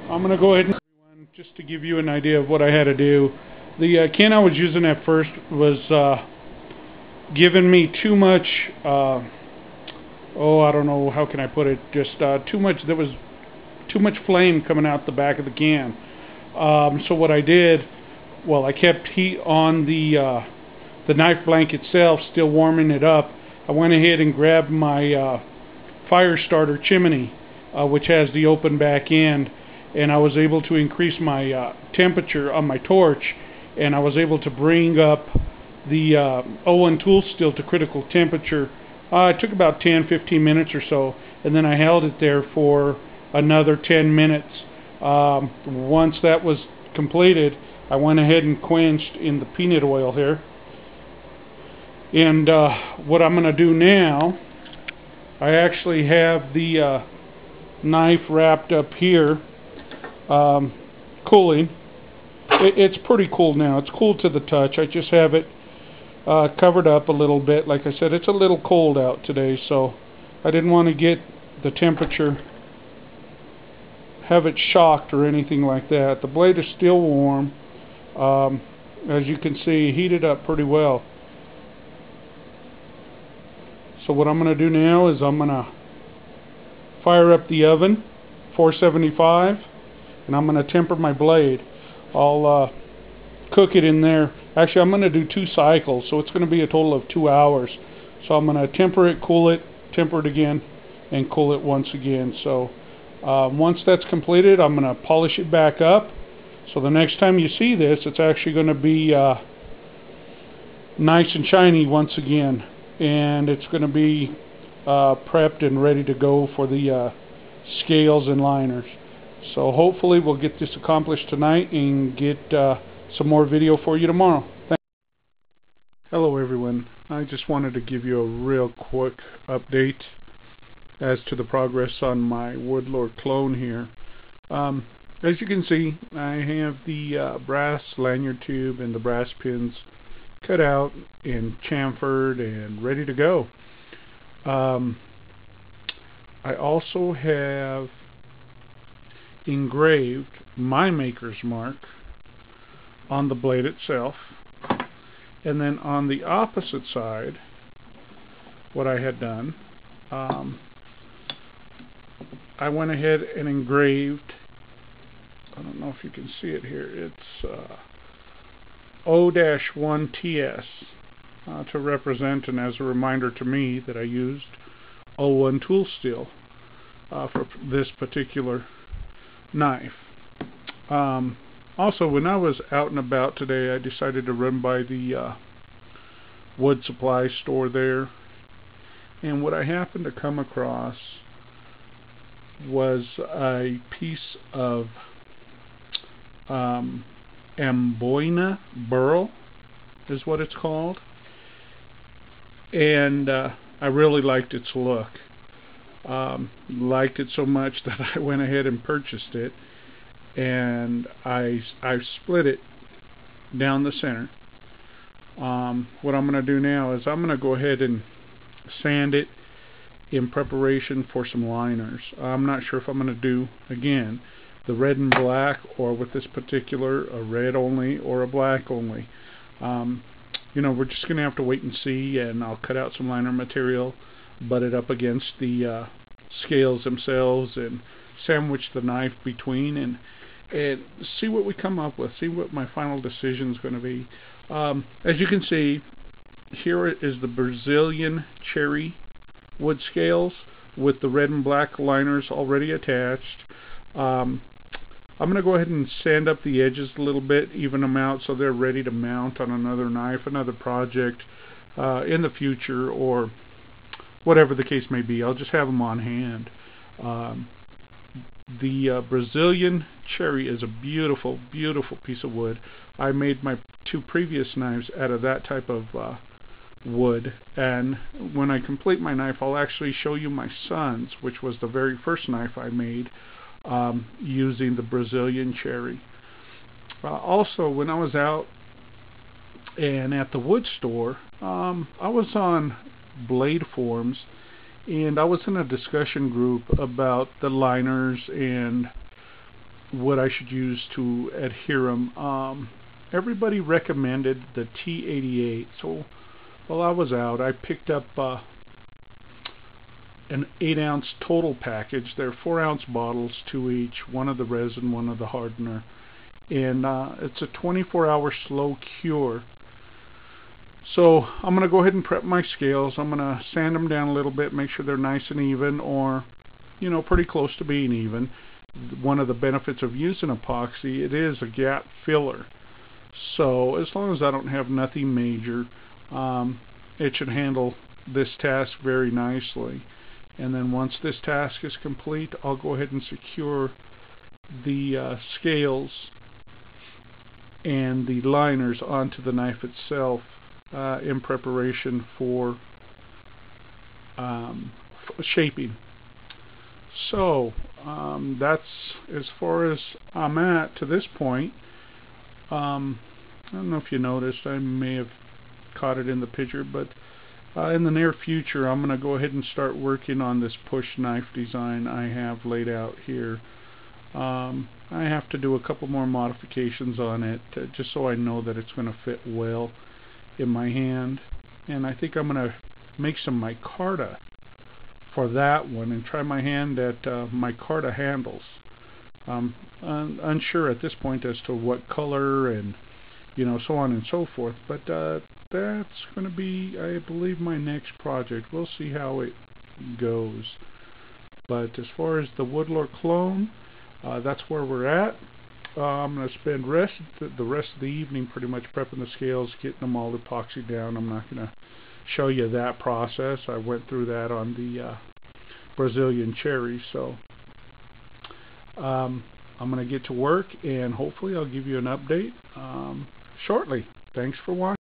I'm going to go ahead and just to give you an idea of what I had to do. The can I was using at first was giving me too much, I don't know, how can I put it, just too much, there was too much flame coming out the back of the can. So what I did, well, I kept heat on the knife blank itself, still warming it up. I went ahead and grabbed my fire starter chimney, which has the open back end, and I was able to increase my temperature on my torch, and I was able to bring up the O1 tool steel to critical temperature. It took about 10-15 minutes or so, and then I held it there for another 10 minutes. Once that was completed, I went ahead and quenched in the peanut oil here. And what I'm going to do now, I actually have the knife wrapped up here, cooling. It's pretty cool now. It's cool to the touch. I just have it covered up a little bit. Like I said, it's a little cold out today, so I didn't want to get the temperature, have it shocked or anything like that. The blade is still warm. As you can see, heated up pretty well. So what I'm going to do now is I'm going to fire up the oven, 475, and I'm going to temper my blade. I'll cook it in there. Actually, I'm going to do 2 cycles, so it's going to be a total of 2 hours. So I'm going to temper it, cool it, temper it again, and cool it once again. So once that's completed, I'm going to polish it back up. So the next time you see this, it's actually going to be nice and shiny once again. And it's going to be prepped and ready to go for the scales and liners. So hopefully we'll get this accomplished tonight and get some more video for you tomorrow. Thanks. Hello everyone. I just wanted to give you a real quick update as to the progress on my Woodlore clone here. As you can see, I have the brass lanyard tube and the brass pins cut out and chamfered and ready to go. I also have engraved my maker's mark on the blade itself, and then on the opposite side, what I had done, I went ahead and engraved, I don't know if you can see it here, it's O-1TS to represent and as a reminder to me that I used O1 tool steel for this particular knife. Also, when I was out and about today, I decided to run by the wood supply store there, and what I happened to come across was a piece of Amboina burl is what it's called, and I really liked its look. Liked it so much that I went ahead and purchased it, and I split it down the center. What I'm going to do now is I'm going to go ahead and sand it in preparation for some liners. I'm not sure if I'm going to do, again, the red and black, or with this particular, a red only or a black only. You know, we're just going to have to wait and see, and I'll cut out some liner material, butt it up against the scales themselves, and sandwich the knife between, and see what we come up with, see what my final decision is going to be. As you can see, here is the Brazilian cherry wood scales with the red and black liners already attached. I'm going to go ahead and sand up the edges a little bit, even them out so they're ready to mount on another knife, another project in the future, or whatever the case may be. I'll just have them on hand. The Brazilian cherry is a beautiful, beautiful piece of wood. I made my 2 previous knives out of that type of wood, and when I complete my knife, I'll actually show you my son's, which was the very first knife I made using the Brazilian cherry. Also, when I was out and at the wood store, I was on blade forums, and I was in a discussion group about the liners and what I should use to adhere them. Everybody recommended the T88, so while I was out, I picked up an 8-ounce total package. They're 4-ounce bottles, 2 each, one of the resin, one of the hardener, and it's a 24-hour slow cure. So I'm going to go ahead and prep my scales. I'm going to sand them down a little bit, make sure they're nice and even, or pretty close to being even. One of the benefits of using epoxy, it is a gap filler. So as long as I don't have nothing major, it should handle this task very nicely. And then once this task is complete, I'll go ahead and secure the scales and the liners onto the knife itself in preparation for shaping. So that's as far as I'm at to this point. I don't know if you noticed, I may have caught it in the picture, but in the near future I'm going to go ahead and start working on this push knife design I have laid out here. I have to do a couple more modifications on it just so I know that it's going to fit well in my hand, and I think I'm going to make some micarta for that one and try my hand at micarta handles. I'm unsure at this point as to what color and so on and so forth, but that's going to be, I believe, my next project. We'll see how it goes. But as far as the Woodlore clone, that's where we're at. I'm going to spend the rest of the evening pretty much prepping the scales, getting them all epoxy down. I'm not going to show you that process. I went through that on the Brazilian cherry. So I'm going to get to work, and hopefully I'll give you an update shortly. Thanks for watching.